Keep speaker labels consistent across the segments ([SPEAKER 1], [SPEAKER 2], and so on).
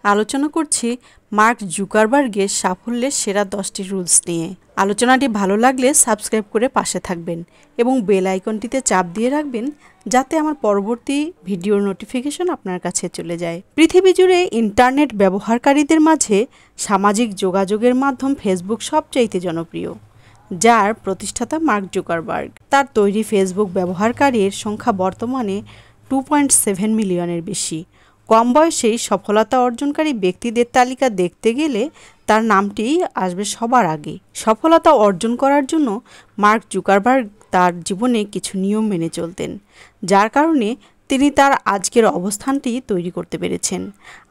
[SPEAKER 1] আলোচনা করছি মার্ক জুকারবার্গের সাফল্যের সেরা 10টি রুলস নিয়ে। আলোচনাটি ভালো লাগলে সাবস্ক্রাইব করে পাশে থাকবেন এবং বেল আইকনটিতে চাপ দিয়ে রাখবেন যাতে আমার পরবর্তী ভিডিওর নোটিফিকেশন আপনার কাছে চলে যায়। পৃথিবী জুড়ে ইন্টারনেট ব্যবহারকারীদের মাঝে সামাজিক যোগাযোগের মাধ্যম ফেসবুক সবচাইতে জনপ্রিয়, যার প্রতিষ্ঠাতা মার্ক জুকারবার্গ। তার তৈরি ফেসবুক ব্যবহারকারীর সংখ্যা বর্তমানে 2.7 মিলিয়নের বেশি। কম বয়সেই সফলতা অর্জনকারী ব্যক্তিদের তালিকা দেখতে গেলে তার নামটি আসবে সবার আগে। সফলতা অর্জন করার জন্য মার্ক জুকারবার্গ তার জীবনে কিছু নিয়ম মেনে চলতেন, যার কারণে তিনি তার আজকের অবস্থানটি তৈরি করতে পেরেছেন।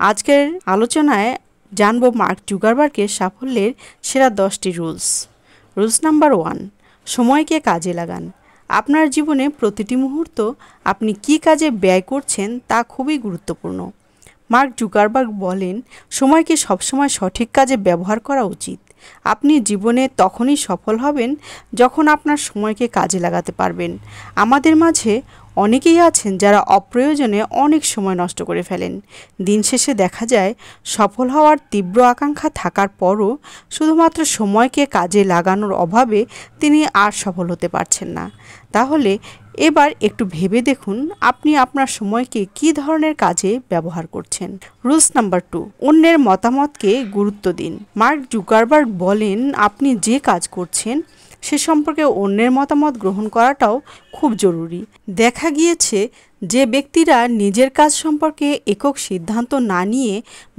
[SPEAKER 1] আজকের আলোচনায় জানব মার্ক জুকারবার্গের সাফল্যের সেরা 10টি রুলস। রুলস নাম্বার 1, সময়কে কাজে লাগান। আপনার জীবনে প্রতিটি মুহূর্ত আপনি কী কাজে ব্যয় করছেন তা খুবই গুরুত্বপূর্ণ। মার্ক জুকারবার্গ বলেন, সময়কে সবসময় সঠিক কাজে ব্যবহার করা উচিত। আপনি জীবনে তখনই সফল হবেন যখন আপনার সময়কে কাজে লাগাতে পারবেন। আমাদের মাঝে অনেকেই আছেন যারা অপ্রয়োজনে অনেক সময় নষ্ট করে ফেলেন। দিন শেষে দেখা যায় সফল হওয়ার তীব্র আকাঙ্ক্ষা থাকার পরও শুধুমাত্র সময়কে কাজে লাগানোর অভাবে তিনি আর সফল হতে পারছেন না। তাহলে এবার একটু ভেবে দেখুন আপনি আপনার সময়কে কী ধরনের কাজে ব্যবহার করছেন। রুলস নাম্বার 2, অন্যের মতামতকে গুরুত্ব দিন। মার্ক জুকারবার্গ বলেন, আপনি যে কাজ করছেন সে সম্পর্কে অন্যের মতামত গ্রহণ করাটাও খুব জরুরি। দেখা গিয়েছে যে ব্যক্তিরা নিজের কাজ সম্পর্কে একক সিদ্ধান্ত না নিয়ে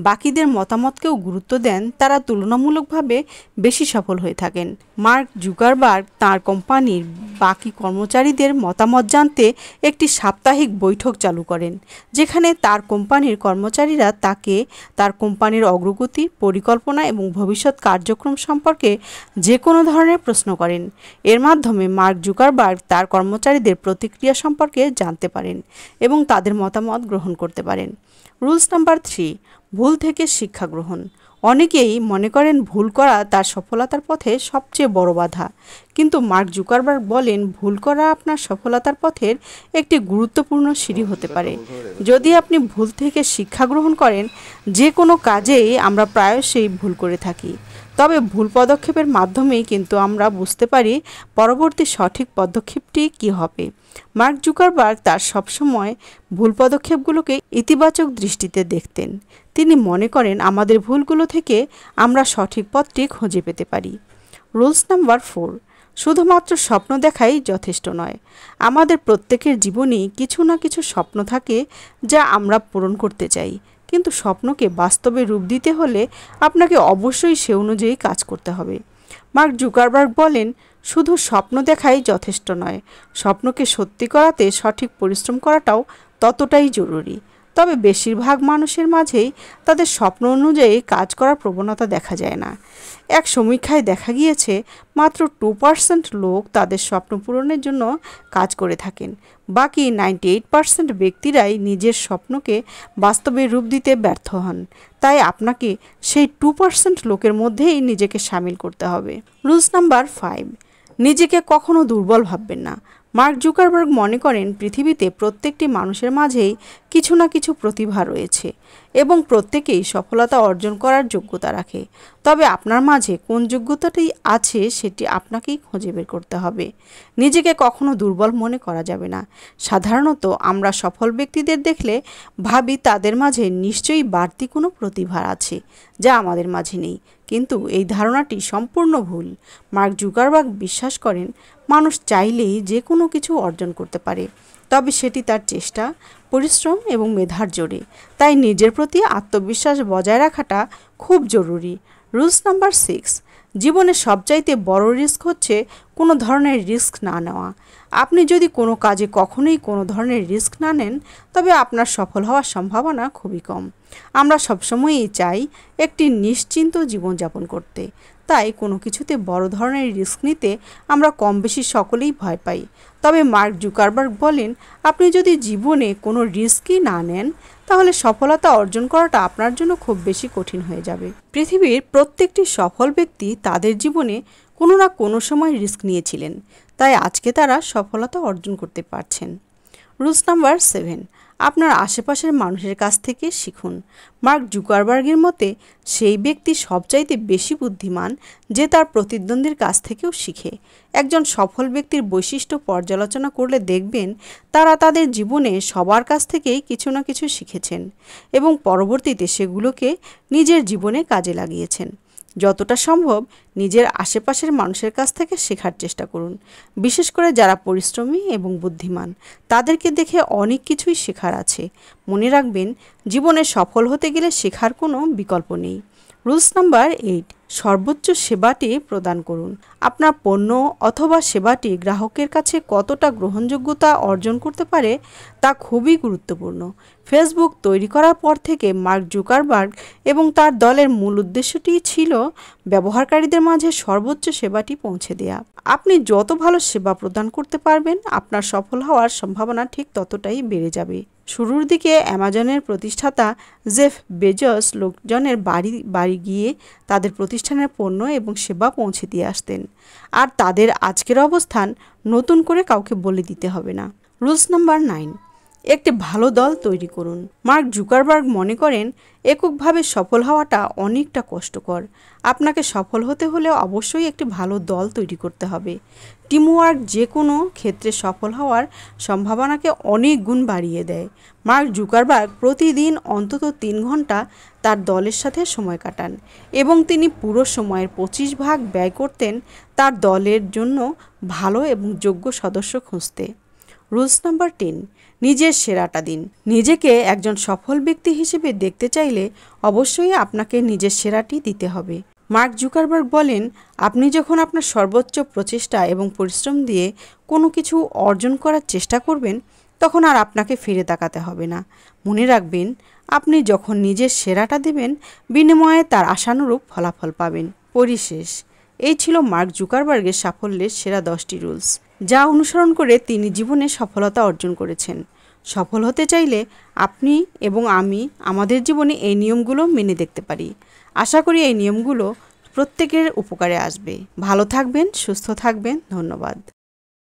[SPEAKER 1] বাকিদের মতামতকেও গুরুত্ব দেন তারা তুলনামূলকভাবে বেশি সফল হয়ে থাকেন। মার্ক জুকারবার্গ তাঁর কোম্পানির বাকি কর্মচারীদের মতামত জানতে একটি সাপ্তাহিক বৈঠক চালু করেন, যেখানে তার কোম্পানির কর্মচারীরা তাকে তার কোম্পানির অগ্রগতি, পরিকল্পনা এবং ভবিষ্যৎ কার্যক্রম সম্পর্কে যে কোনো ধরনের প্রশ্ন করেন। এর মাধ্যমে মার্ক জুকারবার্গ তার কর্মচারীদের প্রতিক্রিয়া সম্পর্কে জানতে পারেন এবং তাদের মতামত গ্রহণ করতে পারেন। রুলস নাম্বার 3, ভুল থেকে শিক্ষা গ্রহণ। অনেকেই মনে করেন ভুল করা তার সফলতার পথে সবচেয়ে বড় বাধা, কিন্তু মার্ক জুকারবার্গ বলেন ভুল করা আপনার সফলতার পথের একটি গুরুত্বপূর্ণ সিঁড়ি হতে পারে। যদি আপনি ভুল থেকে শিক্ষা গ্রহণ করেন, যে কোনো কাজেই আমরা প্রায়শই ভুল করে থাকি, তবে ভুল পদক্ষেপের মাধ্যমেই কিন্তু আমরা বুঝতে পারি পরবর্তী সঠিক পদক্ষেপটি কী হবে। মার্ক জুকারবার্গ তার সবসময় ভুল পদক্ষেপগুলোকে ইতিবাচক দৃষ্টিতে দেখতেন। তিনি মনে করেন আমাদের ভুলগুলো থেকে আমরা সঠিক পথটি খুঁজে পেতে পারি। রুলস নাম্বার 4, শুধুমাত্র স্বপ্ন দেখাই যথেষ্ট নয়। আমাদের প্রত্যেকের জীবনেই কিছু না কিছু স্বপ্ন থাকে যা আমরা পূরণ করতে চাই, কিন্তু স্বপ্নকে বাস্তবে রূপ দিতে হলে আপনাকে অবশ্যই সে অনুযায়ী কাজ করতে হবে। মার্ক জুকারবার্গ বলেন, শুধু স্বপ্ন দেখাই যথেষ্ট নয়, স্বপ্নকে সত্যি করাতে সঠিক পরিশ্রম করাটাও ততটাই জরুরি। তবে বেশিরভাগ মানুষের মাঝেই তাদের স্বপ্ন অনুযায়ী কাজ করার প্রবণতা দেখা যায় না। এক সমীক্ষায় দেখা গিয়েছে মাত্র 2% লোক তাদের স্বপ্ন পূরণের জন্য কাজ করে থাকেন। বাকি 98% ব্যক্তিরাই নিজের স্বপ্নকে বাস্তবে রূপ দিতে ব্যর্থ হন। তাই আপনাকে সেই 2% লোকের মধ্যেই নিজেকে সামিল করতে হবে। রুলস নাম্বার 5, নিজেকে কখনো দুর্বল ভাববেন না। মার্ক জুকারবার্গ মনে করেন পৃথিবীতে প্রত্যেকটি মানুষের মাঝেই কিছু না কিছু প্রতিভা রয়েছে এবং প্রত্যেকেই সফলতা অর্জন করার যোগ্যতা রাখে। তবে আপনার মাঝে কোন যোগ্যতাটি আছে সেটি আপনাকেই খুঁজে বের করতে হবে। নিজেকে কখনো দুর্বল মনে করা যাবে না। সাধারণত আমরা সফল ব্যক্তিদের দেখলে ভাবি তাদের মাঝে নিশ্চয়ই বাড়তি কোনো প্রতিভা আছে যা আমাদের মাঝে নেই, কিন্তু এই ধারণাটি সম্পূর্ণ ভুল। মার্ক জুকারবার্গ বিশ্বাস করেন মানুষ চাইলেই যে কোনো কিছু অর্জন করতে পারে, তবে সেটি তার চেষ্টা, পরিশ্রম এবং মেধার জোরে। তাই নিজের প্রতি আত্মবিশ্বাস বজায় রাখাটা খুব জরুরি। রুলস নাম্বার 6, জীবনের সবচাইতে বড় রিস্ক হচ্ছে কোনো ধরনের রিস্ক না নেওয়া। আপনি যদি কোনো কাজে কখনোই কোনো ধরনের রিস্ক না নেন, তবে আপনার সফল হওয়ার সম্ভাবনা খুবই কম। আমরা সবসময়ই চাই একটি নিশ্চিন্ত জীবনযাপন করতে, তাই কোনো কিছুতে বড় ধরনের রিস্ক নিতে আমরা কম বেশি সকলেই ভয় পাই। তবে মার্ক জুকারবার্গ বলেন, আপনি যদি জীবনে কোনো রিস্কই না নেন, তাহলে সফলতা অর্জন করাটা আপনার জন্য খুব বেশি কঠিন হয়ে যাবে। পৃথিবীর প্রত্যেকটি সফল ব্যক্তি তাদের জীবনে কোনো না কোনো সময় রিস্ক নিয়েছিলেন, তাই আজকে তারা সফলতা অর্জন করতে পারছেন। রুলস নাম্বার 7, আপনার আশেপাশের মানুষের কাছ থেকে শিখুন। মার্ক জুকারবার্গের মতে সেই ব্যক্তি সবচাইতে বেশি বুদ্ধিমান যে তার প্রতিদ্বন্দ্বীর কাছ থেকেও শিখে। একজন সফল ব্যক্তির বৈশিষ্ট্য পর্যালোচনা করলে দেখবেন তারা তাদের জীবনে সবার কাছ থেকেই কিছু না কিছু শিখেছেন এবং পরবর্তীতে সেগুলোকে নিজের জীবনে কাজে লাগিয়েছেন। যতটা সম্ভব নিজের আশেপাশের মানুষের কাছ থেকে শেখার চেষ্টা করুন, বিশেষ করে যারা পরিশ্রমী এবং বুদ্ধিমান। তাদেরকে দেখে অনেক কিছুই শেখার আছে। মনে রাখবেন, জীবনে সফল হতে গেলে শেখার কোনো বিকল্প নেই। রুলস নাম্বার 8, সর্বোচ্চ সেবাটি প্রদান করুন। আপনার পণ্য অথবা সেবাটি গ্রাহকের কাছে কতটা গ্রহণযোগ্যতা অর্জন করতে পারে তা খুবই গুরুত্বপূর্ণ। ফেসবুক তৈরি করার পর থেকে মার্ক জুকারবার্গ এবং তার দলের মূল উদ্দেশ্যটি ছিল ব্যবহারকারীদের মাঝে সর্বোচ্চ সেবাটি পৌঁছে দেওয়া। আপনি যত ভালো সেবা প্রদান করতে পারবেন, আপনার সফল হওয়ার সম্ভাবনা ঠিক ততটাই বেড়ে যাবে। শুরুর দিকে অ্যামাজনের প্রতিষ্ঠাতা জেফ বেজস লোকজনের বাড়ি গিয়ে তাদের প্রতিষ্ঠানের পণ্য এবং সেবা পৌঁছে দিয়ে আসতেন, আর তাদের আজকের অবস্থান নতুন করে কাউকে বলে দিতে হবে না। রুলস নাম্বার 9, একটি ভালো দল তৈরি করুন। মার্ক জুকারবার্গ মনে করেন এককভাবে সফল হওয়াটা অনেকটা কষ্টকর। আপনাকে সফল হতে হলে অবশ্যই একটি ভালো দল তৈরি করতে হবে। টিমওয়ার্ক যে কোনো ক্ষেত্রে সফল হওয়ার সম্ভাবনাকে অনেক গুণ বাড়িয়ে দেয়। মার্ক জুকারবার্গ প্রতিদিন অন্তত 3 ঘন্টা তার দলের সাথে সময় কাটান এবং তিনি পুরো সময়ের 25 ভাগ ব্যয় করতেন তার দলের জন্য ভালো এবং যোগ্য সদস্য খুঁজতে। রুলস নাম্বার 10, নিজের সেরাটা দিন। নিজেকে একজন সফল ব্যক্তি হিসেবে দেখতে চাইলে অবশ্যই আপনাকে নিজের সেরাটি দিতে হবে। মার্ক জুকারবার্গ বলেন, আপনি যখন আপনার সর্বোচ্চ প্রচেষ্টা এবং পরিশ্রম দিয়ে কোনো কিছু অর্জন করার চেষ্টা করবেন, তখন আর আপনাকে ফিরে তাকাতে হবে না। মনে রাখবেন, আপনি যখন নিজের সেরাটা দেবেন, বিনিময়ে তার আশানুরূপ ফলাফল পাবেন। পরিশেষ, এই ছিল মার্ক জুকারবার্গের সাফল্যের সেরা 10টি রুলস, যা অনুসরণ করে তিনি জীবনে সফলতা অর্জন করেছেন। সফল হতে চাইলে আপনি এবং আমি আমাদের জীবনে এই নিয়মগুলো মেনে দেখতে পারি। আশা করি এই নিয়মগুলো প্রত্যেকের উপকারে আসবে। ভালো থাকবেন, সুস্থ থাকবেন। ধন্যবাদ।